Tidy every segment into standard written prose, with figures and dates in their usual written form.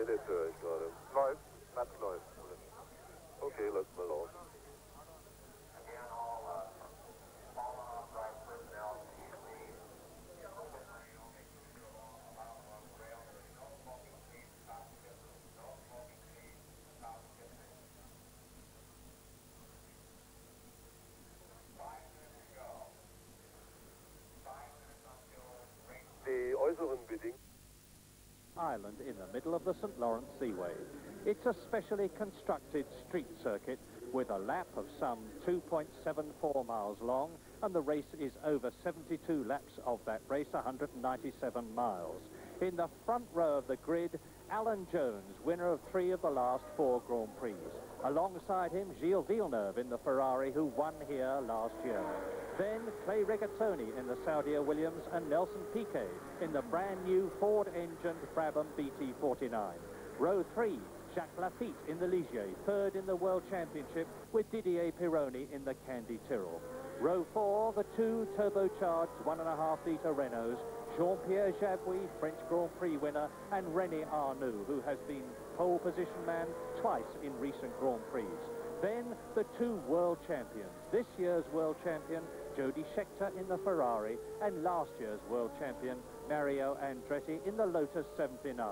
jetzt höre ich gerade. Läuft, Platz läuft. Okay, lass mal laufen. Die äußeren Bedingungen. Island in the middle of the St. Lawrence Seaway. It's a specially constructed street circuit with a lap of some 2.74 miles long, and the race is over 72 laps of that race, 197 miles. In the front row of the grid, Alan Jones, winner of 3 of the last 4 Grand Prix. Alongside him, Gilles Villeneuve in the Ferrari, who won here last year. Then Clay Regazzoni in the Saudia Williams and Nelson Piquet in the brand new Ford-engined Brabham BT49. Row 3, Jacques Lafitte in the Ligier, 3rd in the World Championship with Didier Pironi in the Candy Tyrrell. Row 4, the 2 turbocharged 1.5-litre Renaults, Jean-Pierre Jabouille, French Grand Prix winner, and René Arnoux, who has been pole position man twice in recent Grand Prix. Then the 2 world champions, this year's world champion, Jody Scheckter in the Ferrari, and last year's world champion, Mario Andretti in the Lotus 79.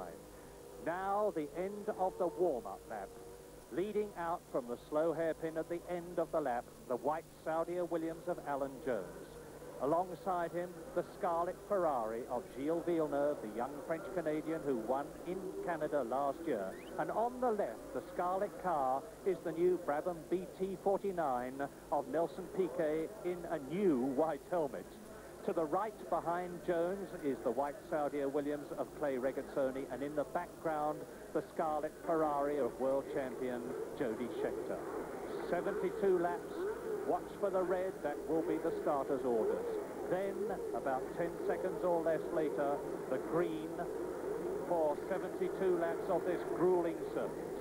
Now the end of the warm-up lap. Leading out from the slow hairpin at the end of the lap, the white Saudia Williams of Alan Jones. Alongside him, the scarlet Ferrari of Gilles Villeneuve, the young French-Canadian who won in Canada last year. And on the left, the scarlet car is the new Brabham BT49 of Nelson Piquet in a new white helmet. To the right behind Jones is the white Saudia Williams of Clay Regazzoni, and in the background, the scarlet Ferrari of world champion Jody Scheckter. 72 laps. Watch for the red, that will be the starter's orders. Then, about 10 seconds or less later, the green for 72 laps of this grueling circuit.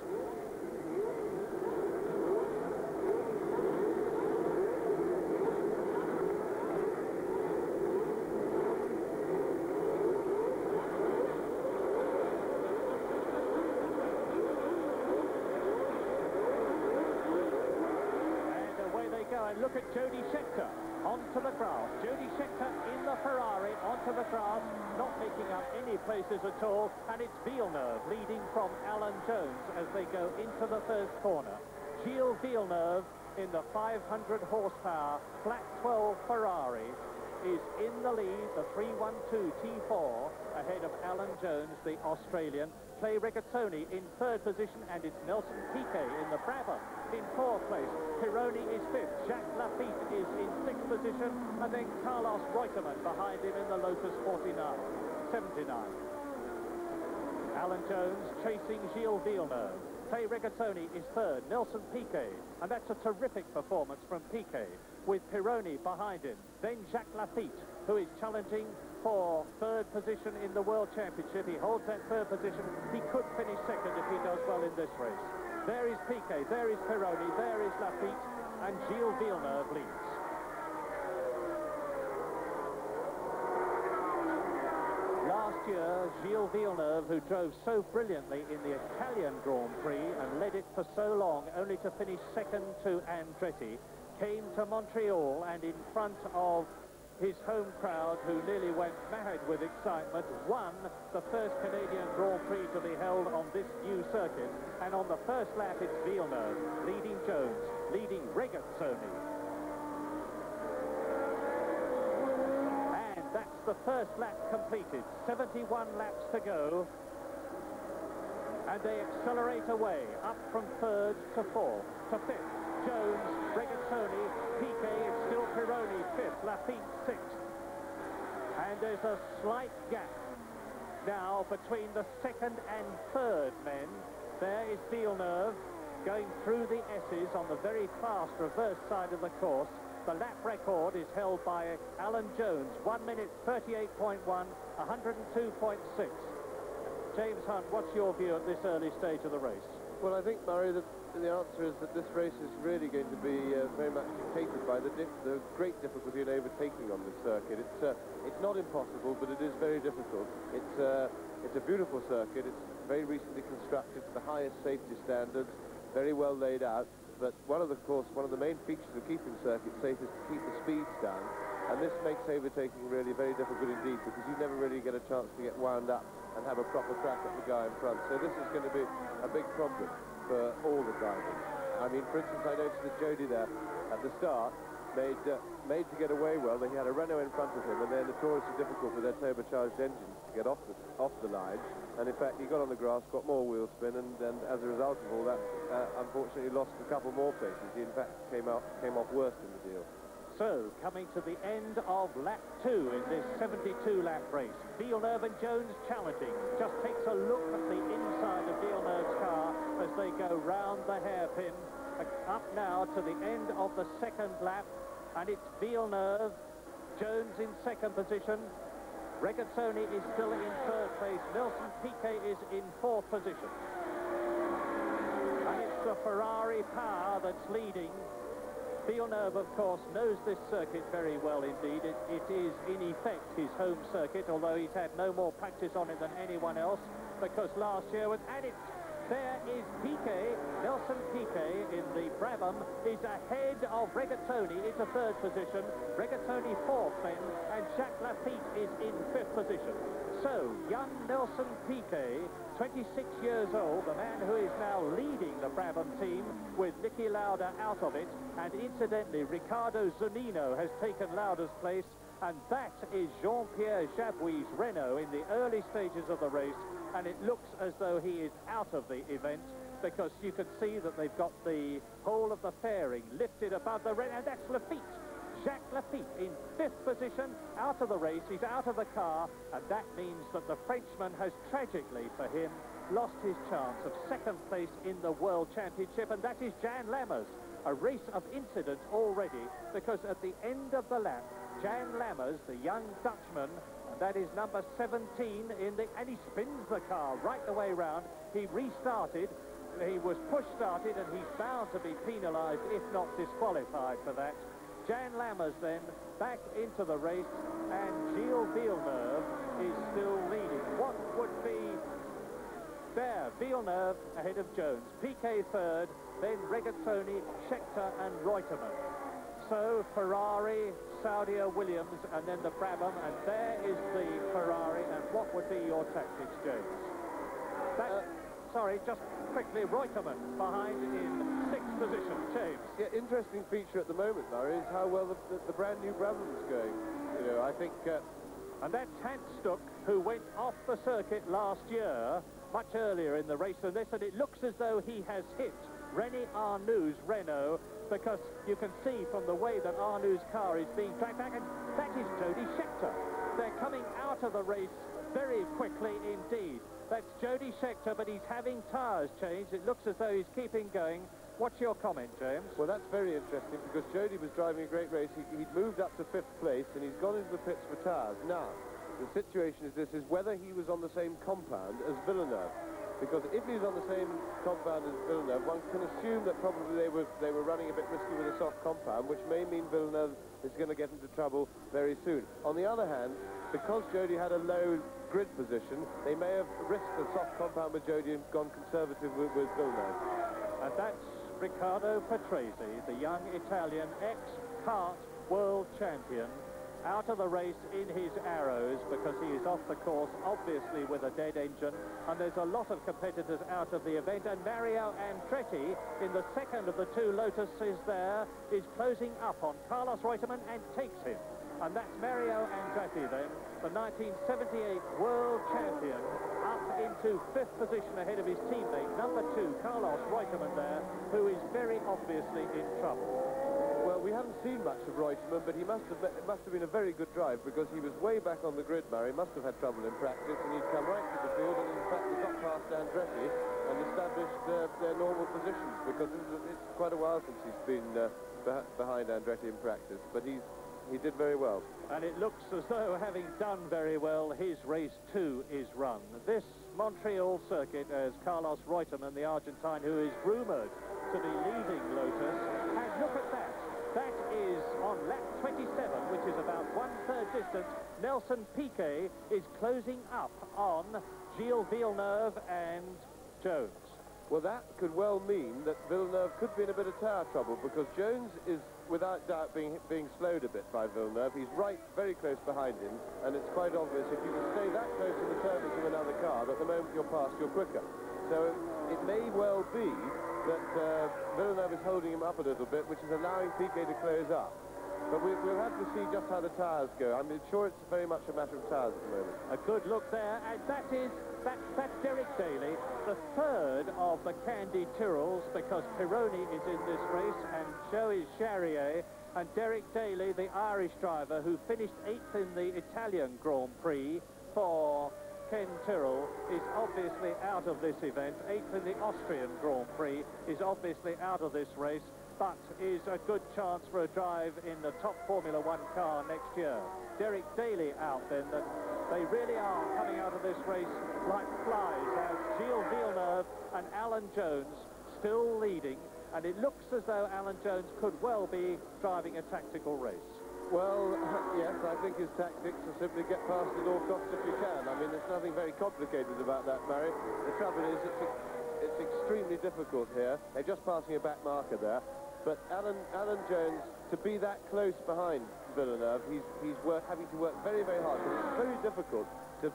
And look at Jody Scheckter onto the grass. Jody Scheckter in the Ferrari onto the grass, not making up any places at all. And it's Villeneuve leading from Alan Jones as they go into the first corner. Gilles Villeneuve in the 500 horsepower flat 12 Ferrari is in the lead, the 312 T4, ahead of Alan Jones, the Australian. Clay Regazzoni in 3rd position, and it's Nelson Piquet in the Brabham in 4th place. Pironi is 5th, Jacques Lafitte is in 6th position, and then Carlos Reutemann behind him in the Lotus 79. Alan Jones chasing Gilles Villeneuve. Clay Regazzoni is 3rd, Nelson Piquet, and that's a terrific performance from Piquet, with Pironi behind him. Then Jacques Lafitte, who is challenging for 3rd position in the World Championship. He holds that 3rd position. He could finish 2nd if he does well in this race. There is Piquet, there is Pironi, there is Lafitte, and Gilles Villeneuve leads. Last year, Gilles Villeneuve, who drove so brilliantly in the Italian Grand Prix and led it for so long, only to finish 2nd to Andretti, came to Montreal and in front of his home crowd, who nearly went mad with excitement, won the first Canadian Grand Prix to be held on this new circuit. And on the first lap, it's Villeneuve leading Jones, leading Regazzoni. And that's the first lap completed. 71 laps to go. And they accelerate away, up from 3rd to 4th to 5th. Jones, Regazzoni, Piquet, it's still Pironi 5th, Lafitte 6th. And there's a slight gap now between the 2nd and 3rd men. There is Villeneuve going through the S's on the very fast reverse side of the course. The lap record is held by Alan Jones, 1 minute 38.1, 102.6. James Hunt, what's your view at this early stage of the race? Well, I think, Murray, that the answer is that this race is really going to be very much dictated by the great difficulty in overtaking on this circuit. It's not impossible, but it is very difficult. It's a beautiful circuit. It's very recently constructed to the highest safety standards, very well laid out. But one of the main features of keeping circuit safe is to keep the speeds down. And this makes overtaking really very difficult indeed, because you never really get a chance to get wound up and have a proper crack at the guy in front. So this is going to be a big problem for all the drivers. I mean, for instance, I noticed that Jody there at the start made to get away well. He had a Renault in front of him, and they're notoriously difficult with their turbocharged engines to get off the line. And in fact, he got on the grass, got more wheel spin, and as a result of all that, unfortunately lost a couple more places. He in fact came off worst in the deal. So, coming to the end of lap 2 in this 72-lap race, Villeneuve and Jones challenging. Just takes a look at the inside of Villeneuve's car as they go round the hairpin. Up now to the end of the second lap, and it's Villeneuve, Jones in second position. Regazzoni is still in third place. Nelson Piquet is in fourth position. And it's the Ferrari power that's leading. Villeneuve, of course, knows this circuit very well indeed. It is, in effect, his home circuit, although he's had no more practice on it than anyone else, because last year was... And there is Piquet. Nelson Piquet in the Brabham is ahead of Regazzoni into third position. Regazzoni fourth then, and Jacques Lafitte is in fifth position. So, young Nelson Piquet, 26 years old, the man who is now leading the Brabham team with Nikki Lauda out of it, and incidentally, Riccardo Zunino has taken Lauda's place, and that is Jean-Pierre Jabouille's Renault in the early stages of the race, and it looks as though he is out of the event, because you can see that they've got the whole of the fairing lifted above the Renault, and that's Lafitte. Jacques Lafitte in fifth position, out of the race, he's out of the car, and that means that the Frenchman has tragically, for him, lost his chance of second place in the World Championship, and that is Jan Lammers. A race of incident already, because at the end of the lap, Jan Lammers, the young Dutchman, and that is number 17 and he spins the car right the way round. He restarted, he was push-started, and he's bound to be penalised, if not disqualified for that. Jan Lammers then back into the race, and Gilles Villeneuve is still leading. What would be there? Villeneuve ahead of Jones, Piquet third, then Regazzoni, Scheckter and Reutemann. So Ferrari, Saudia, Williams, and then the Brabham, and there is the Ferrari. And what would be your tactics, James? Sorry, just quickly, Reutemann behind in sixth position. James. Yeah, interesting feature at the moment, Murray, is how well the brand new Brabham is going. You know, I think... And that's Hans Stuck, who went off the circuit last year, much earlier in the race than this, and it looks as though he has hit René Arnoux' Renault, because you can see from the way that Arnoux' car is being dragged back, and that is Jody Scheckter. They're coming out of the race very quickly indeed. That's Jody Scheckter, but he's having tyres changed. It looks as though he's keeping going. What's your comment, James? Well, that's very interesting, because Jody was driving a great race. He'd moved up to fifth place, and he's gone into the pits for tyres. Now, the situation is whether he was on the same compound as Villeneuve. Because if he's on the same compound as Villeneuve, one can assume that probably they were running a bit risky with a soft compound, which may mean Villeneuve is going to get into trouble very soon. On the other hand, because Jody had a low grid position, they may have risked a soft compound with Jody and gone conservative with Villeneuve. And that's Riccardo Patrese, the young Italian ex-kart world champion, out of the race in his Arrows, because he is off the course, obviously with a dead engine, and there's a lot of competitors out of the event, and Mario Andretti, in the second of the two Lotuses there, is closing up on Carlos Reutemann and takes him. And that's Mario Andretti then, the 1978 world champion, up into fifth position ahead of his teammate, number 2, Carlos Reutemann there, who is very obviously in trouble. Well, we haven't seen much of Reutemann, but it must have been a very good drive, because he was way back on the grid, Murray. Must have had trouble in practice, and he'd come right to the field, and in fact he got past Andretti and established their normal positions, because it's quite a while since he's been behind Andretti in practice, but he did very well. And it looks as though, having done very well, his race 2 is run. This Montreal circuit, as Carlos Reutemann, the Argentine, who is rumoured to be leaving Lotus. And look at that. That is on lap 27, which is about 1/3 distance. Nelson Piquet is closing up on Gilles Villeneuve and Jones. Well, that could well mean that Villeneuve could be in a bit of tyre trouble, because Jones is, without doubt, being slowed a bit by Villeneuve. He's very close behind him, and it's quite obvious if you can stay that close to the turbines of another car, that the moment you're past, you're quicker. So it may well be that Villeneuve is holding him up a little bit, which is allowing Piquet to close up. But we'll have to see just how the tyres go. I'm sure it's very much a matter of tyres at the moment. A good look there, and that's Derek Daly, the third of the Candy Tyrrells, because Pironi is in this race, and so is Charrier, and Derek Daly, the Irish driver, who finished 8th in the Italian Grand Prix for Ken Tyrrell, is obviously out of this event. 8th in the Austrian Grand Prix, is obviously out of this race, but is a good chance for a drive in the top Formula One car next year. Derek Daly out then, that they really are coming out of this race like flies, as Gilles Villeneuve and Alan Jones still leading, and it looks as though Alan Jones could well be driving a tactical race. Well, yes, I think his tactics are simply get past at all costs if you can. I mean, there's nothing very complicated about that, Murray. The trouble is, it's extremely difficult here. They're just passing a back marker there. But Alan Jones, to be that close behind Villeneuve, he's having to work very, very hard. Because it's very difficult to,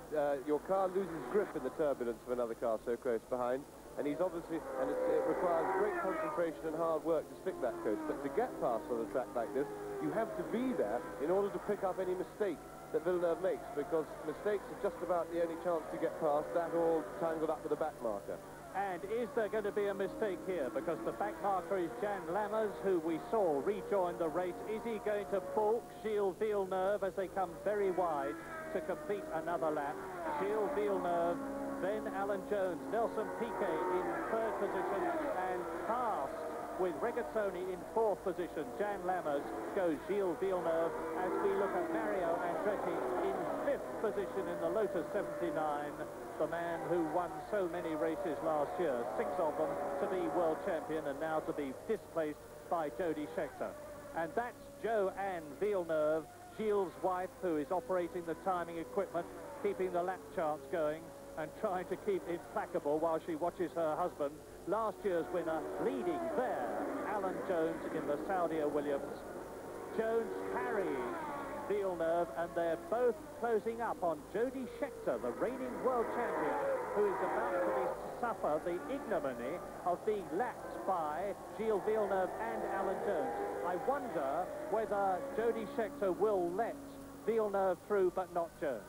your car loses grip in the turbulence of another car so close behind. And he's obviously, it requires great concentration and hard work to stick that close. But to get past on a track like this, you have to be there in order to pick up any mistake that Villeneuve makes, because mistakes are just about the only chance to get past, that all tangled up with a back marker. And is there going to be a mistake here? Because the back marker is Jan Lammers, who we saw rejoin the race. Is he going to balk Gilles Villeneuve as they come very wide to complete another lap? Gilles Villeneuve, then Alan Jones, Nelson Piquet in 3rd position, and past with Regazzoni in 4th position. Jan Lammers goes Gilles Villeneuve, as we look at Mario Andretti in 5th position in the Lotus 79, the man who won so many races last year, 6 of them to be world champion and now to be displaced by Jody Scheckter. And that's Joanne Villeneuve, Gilles' wife, who is operating the timing equipment, keeping the lap charts going and trying to keep implacable while she watches her husband, last year's winner, leading there, Alan Jones in the Saudia Williams. Jones carries Villeneuve, and they're both closing up on Jody Scheckter, the reigning world champion, who is about to suffer the ignominy of being lapped by Gilles Villeneuve and Alan Jones. I wonder whether Jody Scheckter will let Villeneuve through, but not Jones.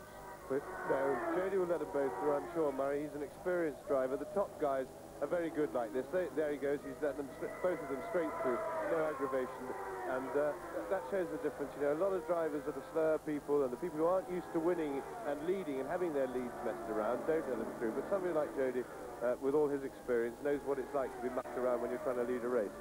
No, Jody will let them both through, I'm sure, Murray. He's an experienced driver. The top guys are very good like this. There he goes. He's let them, both of them straight through. No aggravation. And that shows the difference. You know, a lot of drivers are the slower people, and the people who aren't used to winning and leading and having their leads messed around don't let them through. But somebody like Jody, with all his experience, knows what it's like to be mucked around when you're trying to lead a race.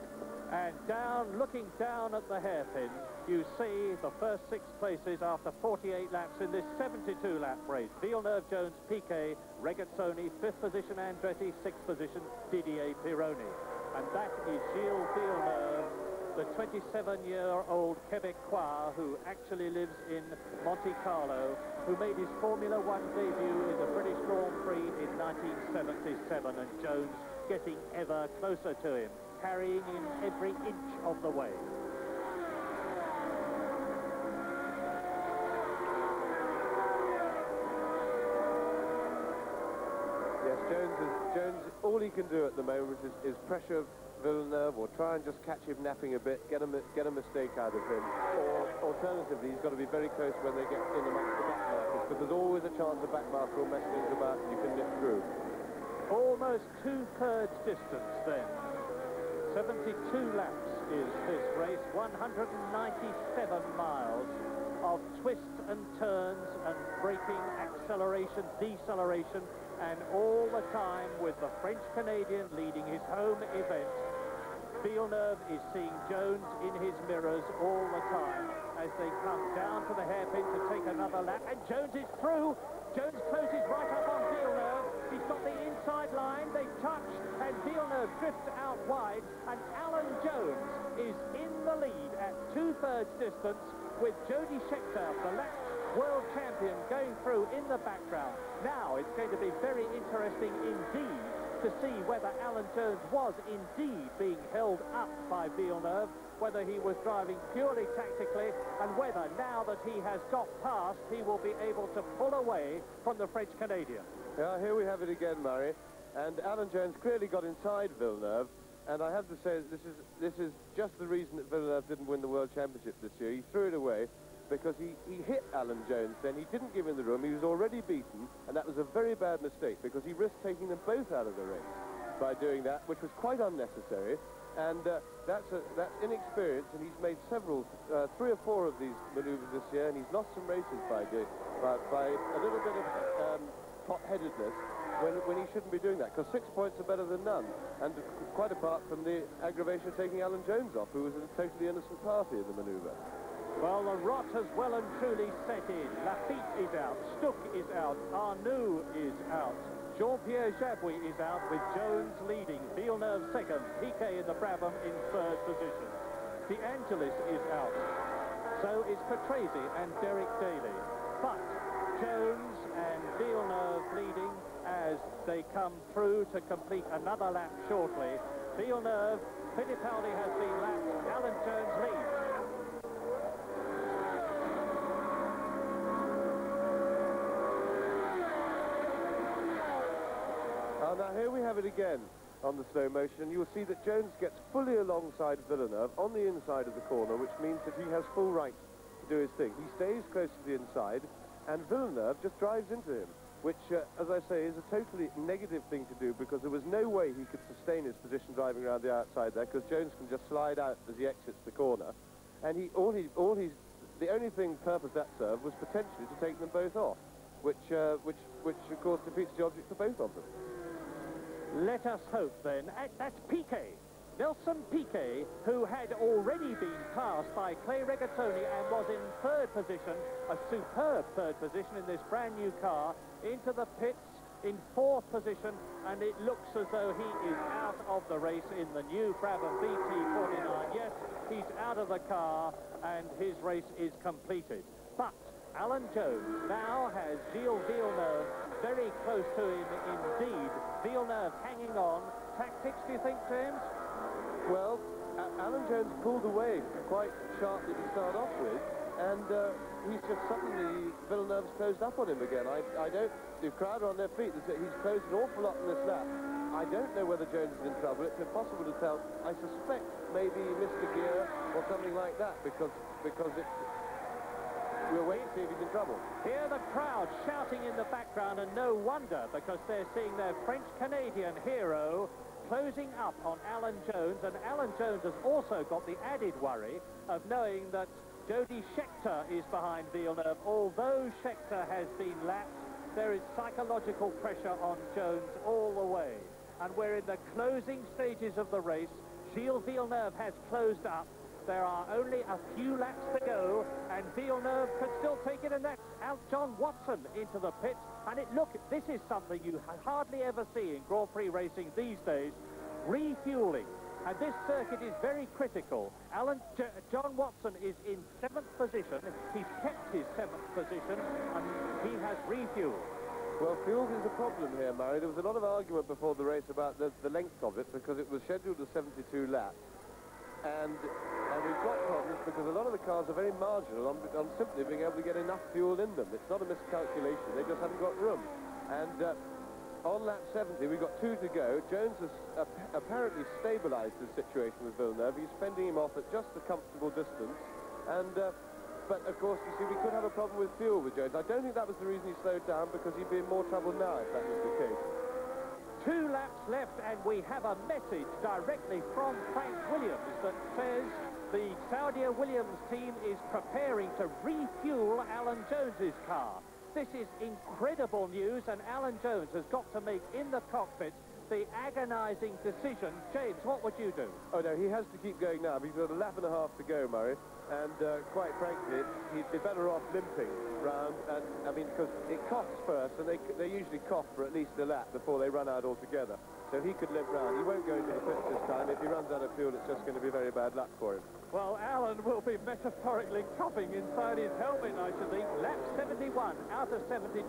And down, looking down at the hairpin, you see the first 6 places after 48 laps in this 72-lap race. Villeneuve, Jones, Piquet, Regazzoni, 5th position Andretti, 6th position Didier Pironi. And that is Gilles Villeneuve, the 27-year-old Quebecois who actually lives in Monte Carlo, who made his Formula One debut in the British Grand Prix in 1977, and Jones getting ever closer to him, carrying him every inch of the way. Yes, Jones, all he can do at the moment is pressure Villeneuve, or try and just catch him napping a bit, get a mistake out of him. Or alternatively, he's got to be very close when they get in amongst the back markers, because there's always a chance the back marker will mess things about and you can nip through. Almost 2/3 distance then. 72 laps is this race, 197 miles of twists and turns and braking, acceleration, deceleration, and all the time with the French-Canadian leading his home event. Villeneuve is seeing Jones in his mirrors all the time as they come down to the hairpin to take another lap, and Jones is through. Jones closes right up on Villeneuve. He's got the inside line. They touch, and Villeneuve drifts out wide, and Alan Jones is in the lead at 2/3 distance with Jody Scheckter, the lap world champion, going through in the background. Now it's going to be very interesting indeed to see whether Alan Jones was indeed being held up by Villeneuve, whether he was driving purely tactically, and whether now that he has got past, he will be able to pull away from the French Canadian. Yeah, here we have it again, Murray. And Alan Jones clearly got inside Villeneuve, and I have to say this is just the reason that Villeneuve didn't win the World Championship this year. He threw it away because he hit Alan Jones then. He didn't give him the room. He was already beaten, and that was a very bad mistake because he risked taking them both out of the race by doing that, which was quite unnecessary. And that's inexperience, and he's made several, 3 or 4 of these manoeuvres this year, and he's lost some races by a little bit of hot-headedness when he shouldn't be doing that, because 6 points are better than none, and quite apart from the aggravation of taking Alan Jones off, who was a totally innocent party in the manoeuvre. Well, the rot has well and truly set in. Lafitte is out, Stuck is out, Arnoux is out, Jean-Pierre Jabouille is out, with Jones leading, Villeneuve second, Piquet in the Brabham in 3rd position. De Angelis is out. So is Patrese and Derek Daly. But Jones and Villeneuve leading as they come through to complete another lap shortly. Villeneuve, Fittipaldi has been lapped, Alan Jones leads. Now here we have it again on the slow motion. You'll see that Jones gets fully alongside Villeneuve on the inside of the corner, which means that he has full right to do his thing. He stays close to the inside, and Villeneuve just drives into him, which, as I say, is a totally negative thing to do, because there was no way he could sustain his position driving around the outside there, because Jones can just slide out as he exits the corner. And the only purpose that served was potentially to take them both off, which of course defeats the object for both of them. Let us hope then. That's Piquet. Nelson Piquet, who had already been passed by Clay Regattoni and was in 3rd position, a superb 3rd position in this brand new car, into the pits in 4th position, and it looks as though he is out of the race in the new Brabham BT49. Yes, he's out of the car, and his race is completed. But Alan Jones now has Gilles Villeneuve very close to him indeed. Villeneuve hanging on. Tactics, do you think, James? Well, Alan Jones pulled away quite sharply to start off with, and he's just suddenly, Villeneuve's closed up on him again. The crowd are on their feet. He's closed an awful lot in this lap. I don't know whether Jones is in trouble. It's impossible to tell. I suspect maybe he missed a gear or something like that, because we'll wait and see if he's in trouble. Hear the crowd shouting in the background, and no wonder, because they're seeing their French-Canadian hero closing up on Alan Jones, and Alan Jones has also got the added worry of knowing that Jody Scheckter is behind Villeneuve. Although Scheckter has been lapped, there is psychological pressure on Jones all the way. And we're in the closing stages of the race. Gilles Villeneuve has closed up. There are only a few laps to go, and Villeneuve could still take it, and that's out John Watson into the pits. And look, this is something you hardly ever see in Grand Prix racing these days, refueling. And this circuit is very critical. John Watson is in 7th position. He's kept his 7th position, and he has refueled. Well, fuel is a problem here, Murray. There was a lot of argument before the race about the length of it, because it was scheduled to 72 laps. And we've got problems because a lot of the cars are very marginal on simply being able to get enough fuel in them. It's not a miscalculation. They just haven't got room. And on lap 70, we've got 2 to go. Jones has apparently stabilised the situation with Villeneuve. He's fending him off at just a comfortable distance. And but, of course, you see, we could have a problem with fuel with Jones. I don't think that was the reason he slowed down, because he'd be in more trouble now if that was the case. 2 laps left, and we have a message directly from Frank Williams that says the Saudia Williams team is preparing to refuel Alan Jones's car. This is incredible news, and Alan Jones has got to make in the cockpit the agonising decision. James, what would you do? Oh, no, he has to keep going now. He's got a lap and a half to go, Murray. And quite frankly, he'd be better off limping round. And I mean, because it coughs first, and they usually cough for at least a lap before they run out altogether. So he could limp round. He won't go into the pits this time. If he runs out of fuel, it's just going to be very bad luck for him. Well, Alan will be metaphorically coughing inside his helmet, I should think. Lap 71 out of 72,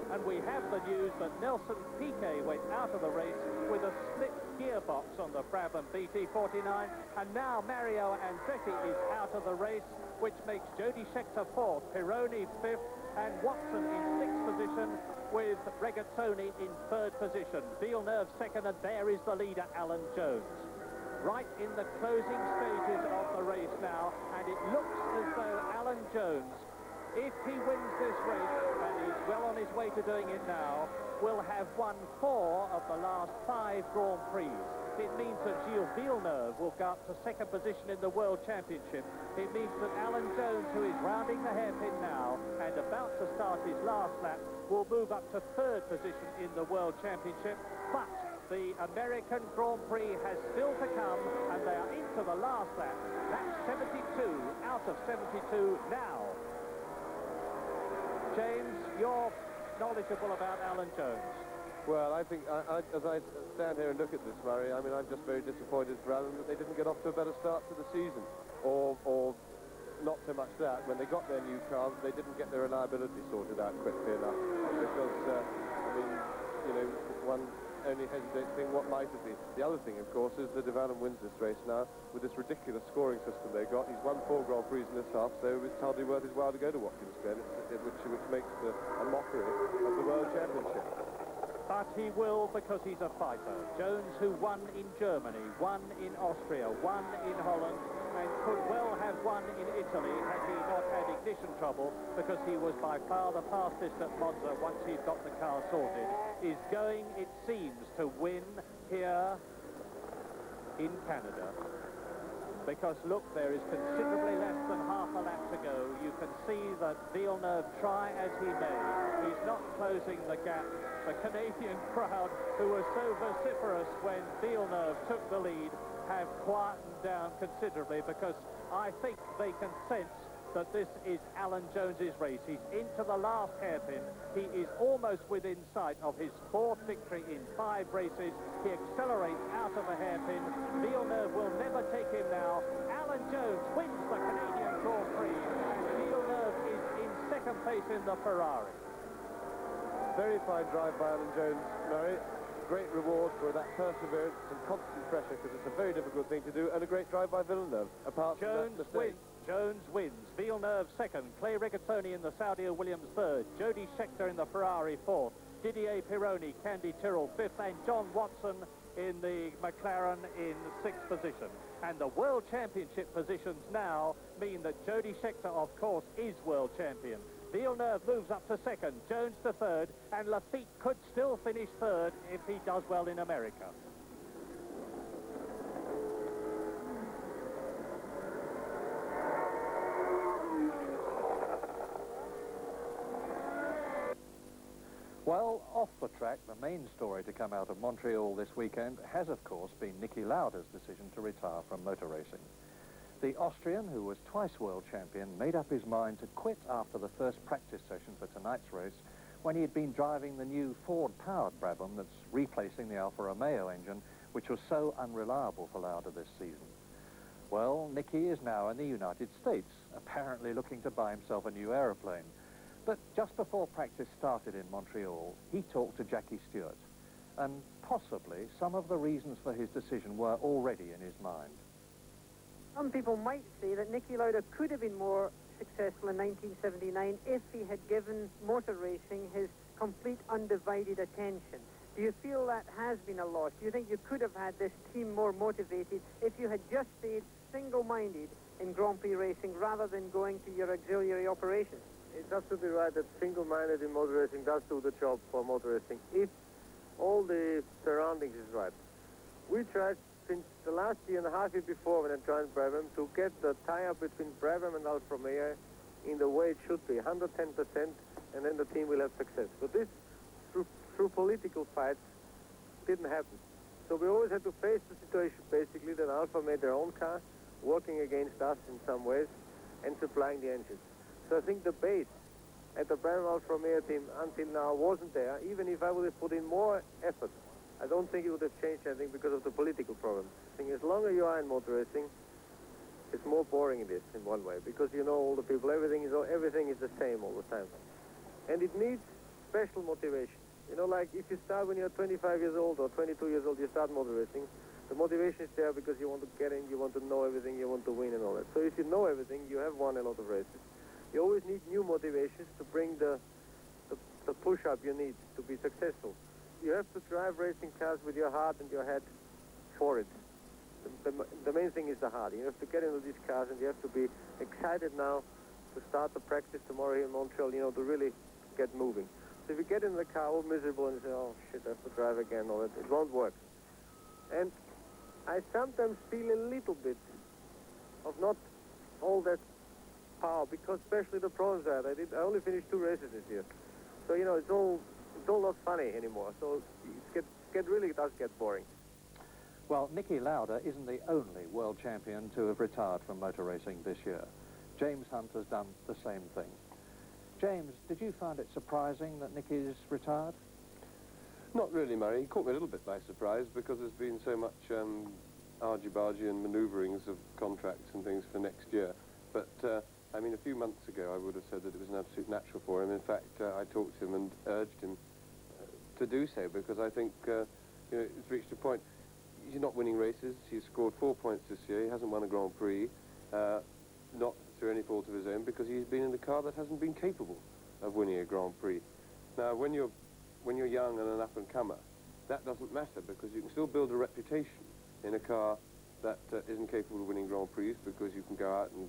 and we have the news that Nelson Piquet went out of the race with a split gearbox on the Brabham BT49, and now Mario Andretti is out of the race, which makes Jody Scheckter 4th, Pironi 5th, and Watson in 6th position, with Regazzoni in 3rd position. Villeneuve 2nd, and there is the leader, Alan Jones. Right in the closing stages of the race now, and it looks as though Alan Jones, if he wins this race, and he's well on his way to doing it now, will have won 4 of the last 5 Grand Prix. It means that Gilles Villeneuve will go up to 2nd position in the World Championship. It means that Alan Jones, who is rounding the hairpin now and about to start his last lap, will move up to 3rd position in the World Championship. But the American Grand Prix has still to come, and they are into the last lap. Lap 72 out of 72 now. James, you're knowledgeable about Alan Jones. Well, I think, as I stand here and look at this, Murray, I mean, I'm just very disappointed for Alan that they didn't get off to a better start to the season. Or not so much that, when they got their new cars, they didn't get their reliability sorted out quickly enough. Because, I mean, you know, one only hesitates to think what might have been. The other thing, of course, is that if Alan wins this race now, with this ridiculous scoring system they got, he's won 4 Grand Prix in this half, so it's hardly worth his while to go to Watkins Glen, which makes a mockery of the World Championship. But he will, because he's a fighter. Jones, who won in Germany, won in Austria, won in Holland, and could well have won in Italy had he not had ignition trouble, because he was by far the fastest at Monza once he'd got the car sorted, is going, it seems, to win here in Canada. Because, look, there is considerably less than half a lap to go. You can see that Villeneuve, try as he may, he's not closing the gap. The Canadian crowd, who was so vociferous when Villeneuve took the lead, have quietened down considerably, because I think they can sense that this is Alan Jones's race. He's into the last hairpin. He is almost within sight of his 4th victory in 5 races. He accelerates out of the hairpin. Villeneuve will never take him now. Alan Jones wins the Canadian Grand Prix, and Villeneuve is in 2nd place in the Ferrari. Very fine drive by Alan Jones, Murray. Great reward for that perseverance and constant pressure, because it's a very difficult thing to do, and a great drive by Villeneuve, apart from that mistake. Jones wins. Villeneuve 2nd. Clay Regazzoni in the Saudia Williams 3rd. Jody Scheckter in the Ferrari 4th. Didier Pironi, Candy Tyrrell 5th, and John Watson in the McLaren in 6th position. And the World Championship positions now mean that Jody Scheckter, of course, is World Champion. Villeneuve moves up to 2nd, Jones to 3rd, and Lafitte could still finish 3rd if he does well in America. Well, off the track, the main story to come out of Montreal this weekend has, of course, been Nikki Lauda's decision to retire from motor racing. The Austrian, who was twice world champion, made up his mind to quit after the first practice session for tonight's race, when he had been driving the new Ford-powered Brabham that's replacing the Alfa Romeo engine, which was so unreliable for Lauda this season. Well, Nikki is now in the United States, apparently looking to buy himself a new aeroplane. But just before practice started in Montreal, he talked to Jackie Stewart, and possibly some of the reasons for his decision were already in his mind. Some people might say that Nikki Lauda could have been more successful in 1979 if he had given motor racing his complete undivided attention. Do you feel that has been a loss? Do you think you could have had this team more motivated if you had just stayed single-minded in Grand Prix racing rather than going to your auxiliary operations? It's absolutely right that single-minded in motor racing does do the job for motor racing if all the surroundings is right. We tried since the last year and a half year before when I joined Brabham to get the tie-up between Brabham and Alfa Romeo in the way it should be, 110%, and then the team will have success. But this, through political fights, didn't happen. So we always had to face the situation, basically, that Alfa made their own car, working against us in some ways, and supplying the engines. So I think the base at the Brabham Alfa Romeo team until now wasn't there. Even if I would have put in more effort, I don't think it would have changed anything because of the political problem. I think as long as you are in motor racing, it's more boring it is in one way, because you know all the people, everything is the same all the time. And it needs special motivation. You know, like if you start when you're 25 years old or 22 years old, you start motor racing, the motivation is there because you want to get in, you want to know everything, you want to win and all that. So if you know everything, you have won a lot of races. You always need new motivations to bring the push-up you need to be successful. You have to drive racing cars with your heart and your head for it. The main thing is the heart. You have to get into these cars and you have to be excited now to start the practice tomorrow here in Montreal, you know, to really get moving. So if you get in the car all miserable and you say, oh shit, I have to drive again, all that, it won't work. And I sometimes feel a little bit of not all that power, because especially the pros that I only finished 2 races this year. So, you know, it's all not funny anymore. So it really does get boring. Well, Nikki Lauda isn't the only world champion to have retired from motor racing this year. James Hunt has done the same thing. James, did you find it surprising that Nicky's retired? Not really, Murray. He caught me a little bit by surprise because there's been so much argy-bargy and manoeuvrings of contracts and things for next year. But, I mean, a few months ago I would have said that it was an absolute natural for him. In fact, I talked to him and urged him to do so, because I think, you know, it's reached a point. He's not winning races. He's scored 4 points this year. He hasn't won a Grand Prix, not through any fault of his own, because he's been in a car that hasn't been capable of winning a Grand Prix. Now, when you're young and an up-and-comer, that doesn't matter, because you can still build a reputation in a car that isn't capable of winning Grand Prix, because you can go out and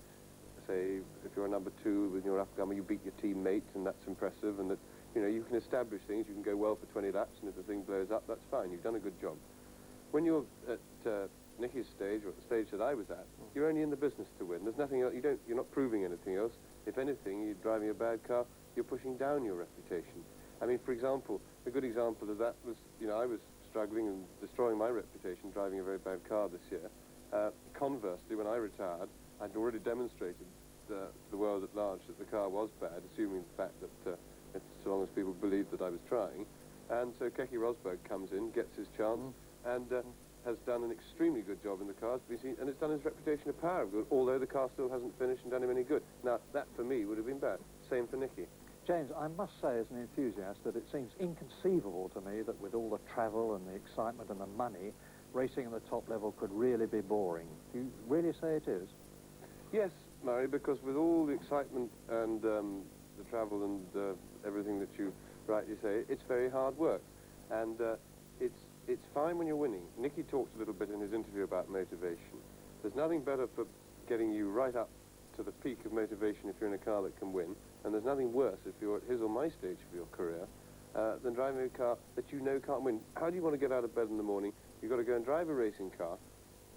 say, if you're a number 2 with your up-and-comer, you beat your teammate, and that's impressive, and that, you know, you can establish things. You can go well for 20 laps, and if the thing blows up, that's fine. You've done a good job. When you're at Nicky's stage, or at the stage that I was at, you're only in the business to win. There's nothing else. You're not proving anything else. If anything, you're driving a bad car, you're pushing down your reputation. I mean, for example, a good example of that was, you know, I was struggling and destroying my reputation driving a very bad car this year. Conversely, when I retired, I'd already demonstrated to the world at large that the car was bad, assuming the fact that so long as people believed that I was trying. And so Keke Rosberg comes in, gets his chance, and has done an extremely good job in the cars, and it's done his reputation a power of good, although the car still hasn't finished and done him any good. Now, that for me would have been bad. Same for Nicky. James, I must say as an enthusiast that it seems inconceivable to me that with all the travel and the excitement and the money, racing at the top level could really be boring. Do you really say it is? Yes, Murray, because with all the excitement and the travel and everything that you rightly say, it's very hard work. And it's fine when you're winning. Nicky talked a little bit in his interview about motivation. There's nothing better for getting you right up to the peak of motivation if you're in a car that can win, and there's nothing worse if you're at his or my stage of your career than driving a car that you know can't win. How do you want to get out of bed in the morning? You've got to go and drive a racing car,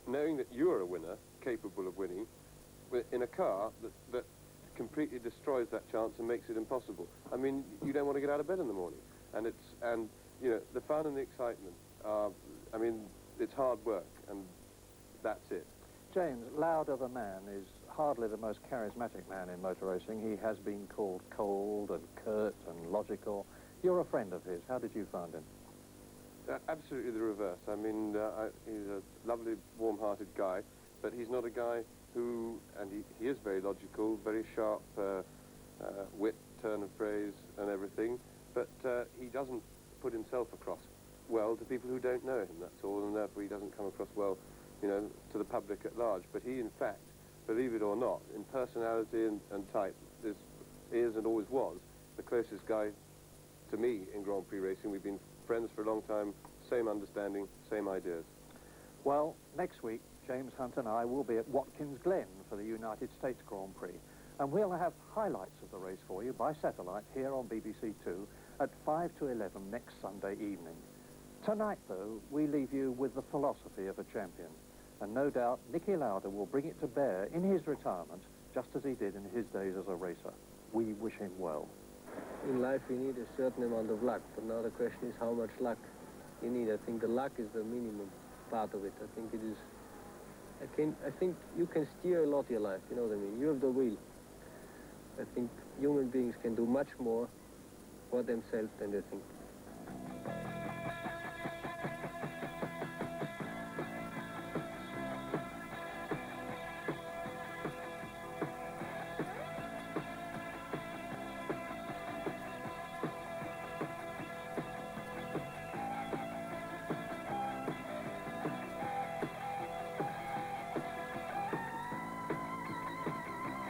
knowing that you're a winner, capable of winning, in a car that completely destroys that chance and makes it impossible. I mean, you don't want to get out of bed in the morning. And you know, the fun and the excitement are, I mean, it's hard work, and that's it. James, Lauda the man is hardly the most charismatic man in motor racing. He has been called cold and curt and logical. You're a friend of his. How did you find him? Absolutely the reverse. I mean, he's a lovely, warm-hearted guy, but he's not a guy who, and he is very logical, very sharp wit, turn of phrase and everything, but he doesn't put himself across well to people who don't know him, that's all, and therefore he doesn't come across well, you know, to the public at large. But he, in fact, believe it or not, in personality and type, is and always was the closest guy to me in Grand Prix racing. We've been friends for a long time, same understanding, same ideas. Well, next week, James Hunt and I will be at Watkins Glen for the United States Grand Prix, and we'll have highlights of the race for you by satellite here on BBC 2 at 5 to 11 next Sunday evening. Tonight, though, we leave you with the philosophy of a champion, and no doubt Nikki Lauda will bring it to bear in his retirement, just as he did in his days as a racer. We wish him well. In life, you need a certain amount of luck, but now the question is how much luck you need. I think the luck is the minimum part of it. I think it is I think you can steer a lot your life, you know what I mean? You have the wheel. I think human beings can do much more for themselves than they think.